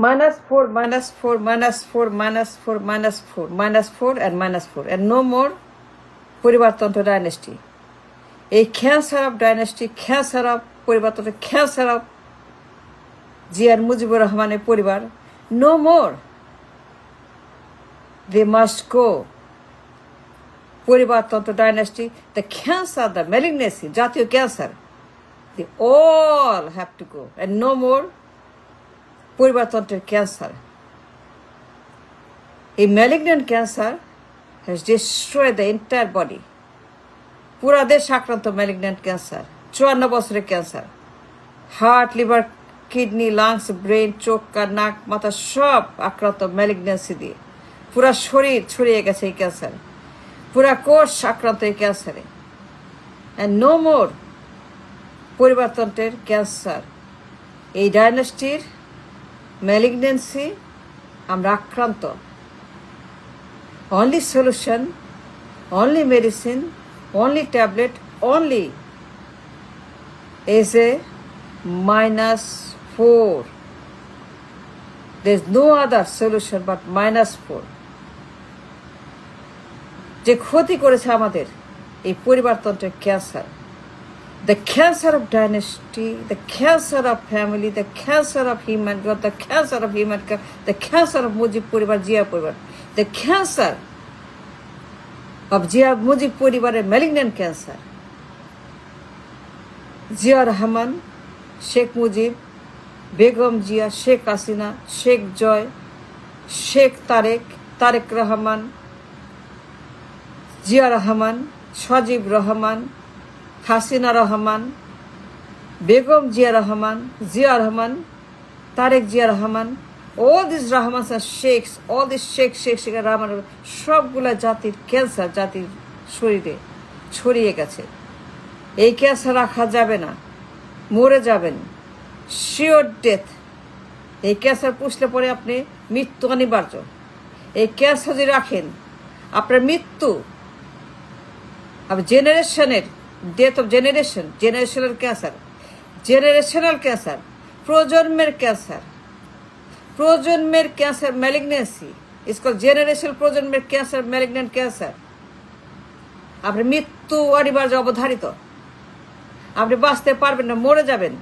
-4, -4, -4, -4, -4, -4 and -4 and no more পরিবারতন্ত্র dynasty. এই cancer of dynasty, cancer of পরিবারতন্ত্র, cancer of জিয়ার মুজিবুর রহমানের পরিবার, no more. They must go. পরিবারতন্ত্র dynasty, the cancer, the malignancy, জাতীয় cancer, they all have to go and no more পরিবারতন্ত্রের cancer. A malignant cancer has destroyed the entire body. পুরা দেশ আক্রান্ত ম্যালিগন্যান্ট ক্যান্সার, 54 বছরের cancer. Heart, liver, kidney, lungs, brain, চোখ, কান, নাক, মাথা সব আক্রান্ত ম্যালিগন্যান্সি দিয়ে। পুরা শরীর ছড়িয়ে গেছে এই ক্যান্সার, পুরা কোষ আক্রান্ত এই ক্যান্সারে। অ্যান্ড নো মোর পরিবারতন্ত্রের ক্যান্সার। এই ডাইনেস্টির ম্যালিগন্যান্সি আমরা আক্রান্ত। Only solution, only medicine, only tablet, only is a -4. There's no other solution but -4. যে ক্ষতি করেছে আমাদের এই পরিবারতন্ত্রের cancer, the cancer of dynasty, the cancer of family, the cancer of human growth, the cancer of human, the cancer of Mujib পরিবার, জিয়া পরিবার, the cancer of Zia Mujib পরিবারের malignant cancer. Zia Rahman, Sheikh Mujib, Begum Zia, Sheikh Hasina, Sheikh Joy, Sheikh Tarique Rahman, Zia Rahman, Sajeeb Rahman, Hasina Rahman, Begum Zia Rahman, Tarique Zia Rahman, all these Rahmans and Sheikhs, all these Sheikh Rahman, সবগুলা জাতির cancer জাতির শরীরে ছড়িয়ে গেছে। এই ক্যান্সার রাখা যাবে না, মরে যাবেন, শিওর ডেথ। এই ক্যান্সার পুষলে পরে আপনি মৃত্যু অনিবার্য। এই ক্যান্সার যদি রাখেন আপনার মৃত্যু। জেনারেশনের death of generation, generational cancer, প্রজন্মের ক্যান্সার, প্রজন্মের ক্যান্সার ম্যালিগন্যান্সি, ইসকল জেনারেশনাল প্রজন্মের ক্যান্সার, ম্যালিগন্যান্ট ক্যান্সার। আপনার মৃত্যু অনিবার্য, অবধারিত। আপনি বাঁচতে পারবেন না, মরে যাবেন।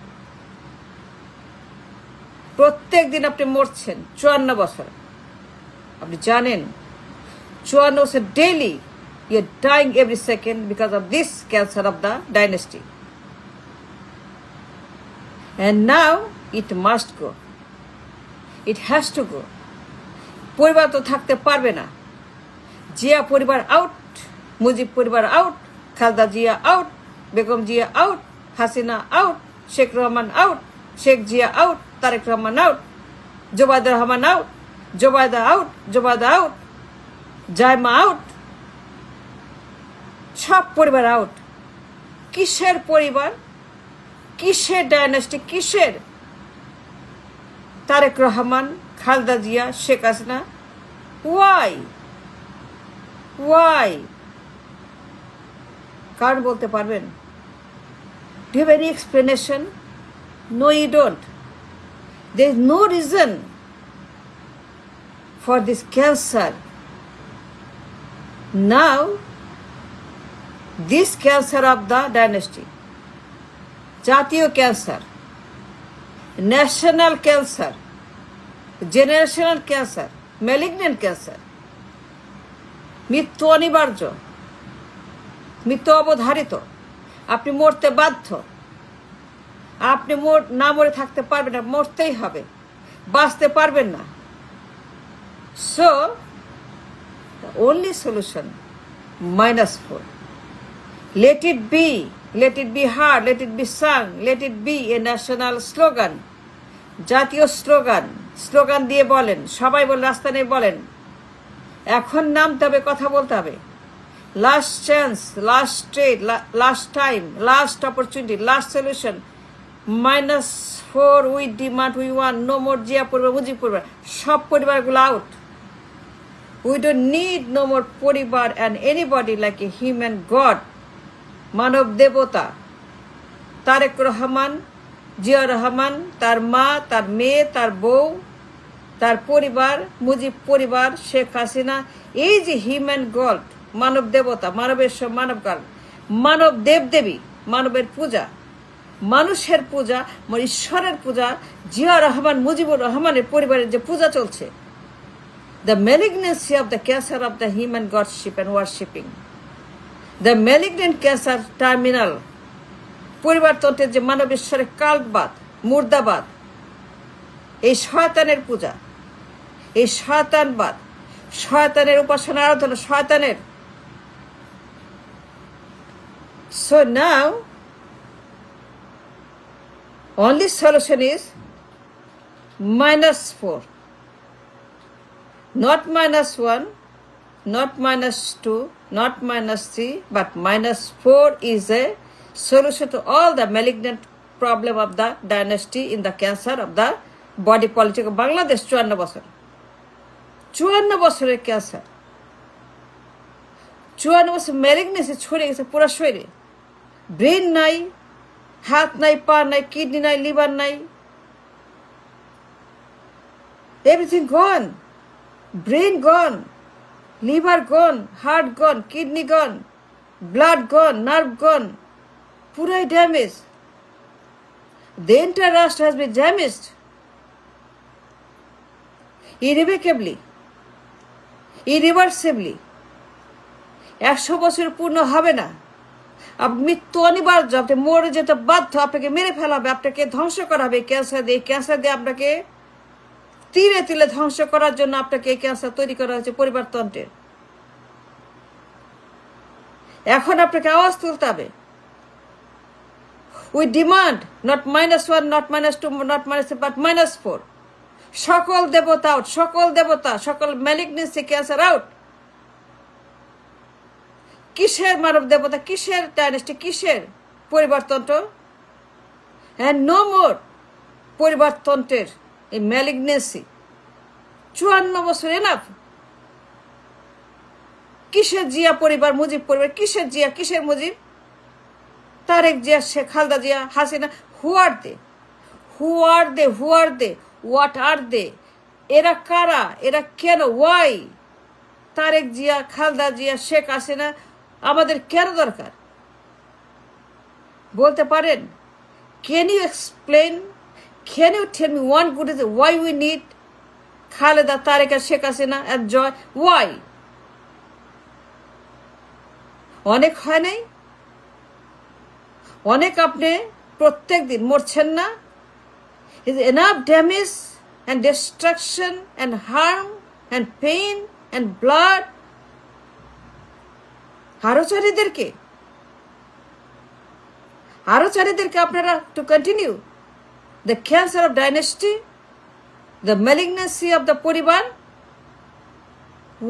প্রত্যেক দিন আপনি মরছেন 54 বছর। আপনি জানেন 54 বছর daily you are dying every second because of this cancer of the dynasty. And now it must go, it has to go. পরিবার তো থাকতে পারবে না। জিয়া পরিবার আউট, মুজিব পরিবার out, Khaleda Zia out, Begum Zia out, Hasina out, Sheikh Rahman out, Sheikh Zia out, Tarique Rahman out, Zubaida Rahman out, Zubaida out, Zaima out, সব পরিবার আউট। কিসের পরিবার, কিসের ডাইনেস্টি, কিসের তারেক রহমান, খালেদা জিয়া, শেখ হাসিনা? ওয়াই? কারণ বলতে পারবেন? Do you have any explanation? No, you don't. There is no reason for this cancer. Now, this cancer of the dynasty, জাতীয় cancer, national cancer, generational cancer, malignant cancer, মৃত্যু অনিবার্য, মৃত্যু অবধারিত। আপনি মরতে বাধ্য। আপনি না মরে থাকতে পারবেন না, মরতেই হবে, বাঁচতে পারবেন না। So the only solution -4. Let it be heard, let it be sung, let it be a national slogan. জাতীয় স্লোগান দিয়ে বলেন, সবাই বলেন, রাস্তা নিয়ে বলেন। এখন নামতে হবে, কথা বলতে হবে। Last chance, last trade, last time, last opportunity, last solution. -4 we demand, we want no more Zia পরিবার, মুজিব পরিবার, সব পরিবারগুলো out. We don't need no more পরিবার and anybody like a human god, মানব দেবতা। তারেক রহমান, জিয়া রহমান, তার মা, তার মেয়ে, তার বউ, তার পরিবার, মুজিব পরিবার, শেখ হাসিনা, এই যে হিউম্যান গড, মানব দেবতা, মানবের মানব গড, মানব দেবদেবী, মানবের পূজা, মানুষের পূজা, ঈশ্বরের পূজা, জিয়া রহমান, মুজিবুর রহমানের পরিবারের যে পূজা চলছে, the malignancy of the cancer of the human godship and worshipping, the malignant cancer terminal, পরিবারতন্ত্রের যে মানব ঈশ্বরের কাল্টবাদ, মুর্দাবাদ, এই শয়তানের পূজা, এই শয়তানবাদ, শয়তানের উপাসনা, আরাধনা, শয়তানের। So now only solution is -4, not -1, not -2, not -3, but -4 is a solution to all the malignant problem of the dynasty in the cancer of the body politic of Bangladesh. 54 বছর, 54 বছরের ক্যান্সার, 54 বছর ম্যালিগনেন্সি ছড়িয়ে গেছে পুরো শরীরে। Brain নাই, হাত নাই, পা নাই, কিডনি নাই, লিভার নাই, এভরিথিং গন, ব্রেন গন, লিভার গন, হার্ট গন, কিডনি গন, ব্লাড গন, নার্ভ গন, পুরাই damage. The entire raष्ट्र has been damaged irrevocably, irreversibly. 100 বছর পূর্ণ হবে না, মৃত্যু অনিবার্য, আপনি মরে যেতে বাধ্য, আপনাকে মেরে ফেলা হবে, আপনাকে ধ্বংস করা হবে ক্যান্সার দিয়ে। ক্যান্সার দিয়ে আপনাকে তিলে তিলে ধ্বংস করার জন্য আপনাকে এই ক্যান্সার তৈরি করা হয়েছে পরিবারতন্ত্রের। এখন আপনাকে আওয়াজ তুলতে হবে। We demand not -1, not -2, not -3, but -4. সকল দেবতা আউট, সকল দেবতা, সকল ম্যালিগনেন্সি, ক্যান্সার আউট। কিসের মানব দেবতা, কিসের ডাইনেস্টি, কিসের পরিবারতন্ত্র? হ্যাঁ, নো মোর পরিবারতন্ত্রের এই ম্যালিগনেন্সি। 54 বছর এনাফ। কিসের জিয়া পরিবার, মুজিব পরিবার, কিসের জিয়া, কিসের Mujib? Tarique Zia, Sheikh Khaleda Zia, Hasina, who are they, who are they, who are they, what are they? এরা কারা, এরা কেন, ওয়াই? তারেক জিয়া, খালেদা জিয়া, শেখ হাসিনা আমাদের কেন দরকার বলতে পারেন? Can you explain, can you tell me one good is why we need Khaleda, Tarique আর শেখ হাসিনা অ্যান্ড জয়? ওয়াই? অনেক হয় নাই? অনেক আপনি প্রত্যেক দিন মরছেন না? Is enough damage and destruction and harm and pain and blood? আরো চারিদেরকে আপনারা to continue the cancer of dynasty, the malignancy of the পরিবার?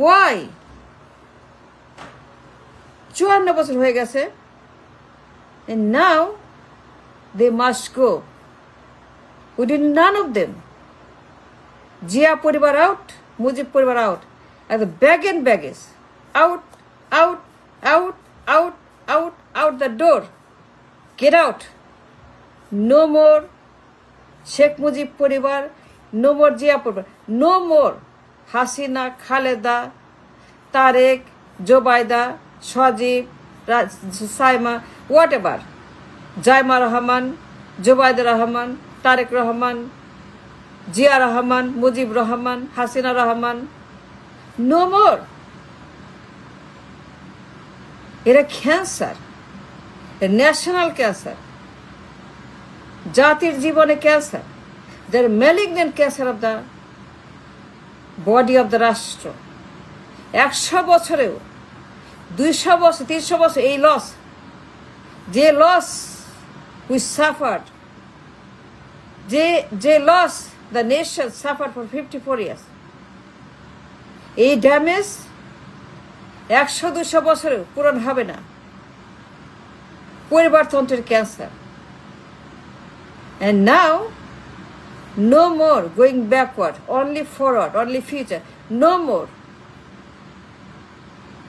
Why? 54 বছর হয়ে গেছে, and now they must go. We did none of them. Zia পরিবার out, Mujib পরিবার out, and the bag and baggage out, out, out, out, out, out the door. Get out. No more Sheikh Mujib পরিবার, no more Zia পরিবার, no more Hasina, Khaleda, Tarique, Zobaida, Sajeeb, Saima, whatever, Zaima Rahman, Zobaida Rahman, Tarique Rahman, Zia Rahman, Mujib Rahman, Hasina Rahman, no more. এরা cancer, national cancer, জাতির জীবনে cancer, their malignant cancer of the body of the রাষ্ট্র। 100 বছরেও, 200 বছর, 300 বছর এই লস, যে লস উই সাফার্ড, যে loss the nation suffer for 54 years, এই ড্যামেজ 100-200 বছরেও পূরণ হবে না। পরিবারতন্ত্রের cancer. And now, no more going backward, only forward, only future, no more.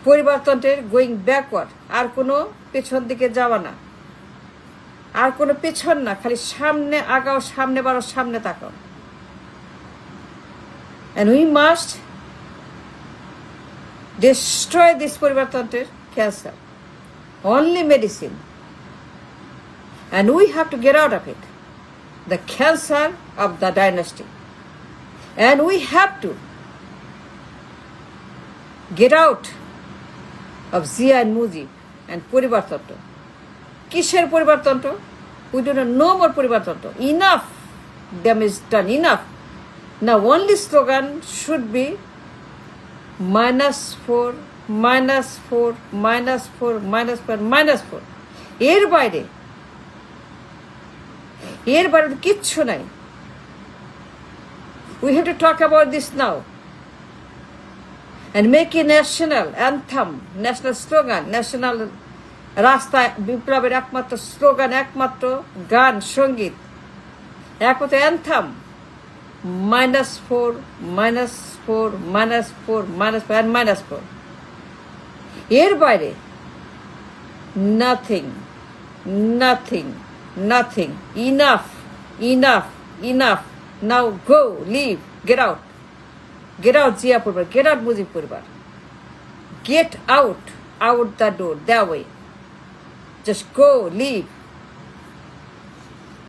পরিবারতন্ত্রের গোয়িং ব্যাকওয়ার্ড, আর কোনো পেছন দিকে যাওয়া না, আর কোনো পেছন না, খালি সামনে আগাও, সামনে বাড়ো, সামনে তাকাও। And we must destroy this পরিবারতন্ত্রের cancer. Only medicine. And we have to get out of it. The cancer of the dynasty. And we have to get out of Zia and Mujib and পরিবারতন্ত্র. কিসের পরিবারতন্ত্র? We do not know more পরিবারতন্ত্র. Enough damage done. Enough. Now only slogan should be -4, -4, -4, -4, -4. এর বাইরে কিচ্ছু নাই. We have to talk about this now and make a national anthem, national slogan, national রাস্তায় বিপ্লবের একমাত্র slogan, একমাত্র গান, সঙ্গীত, একমাত্র অ্যান্থাম -4, -4, -4, -4 and -4. এর বাইরে nothing. Enough. Now go, leave, get out. Get out Zia পরিবার, get out Mujib পরিবার. Get out the door, that way. Just go, leave.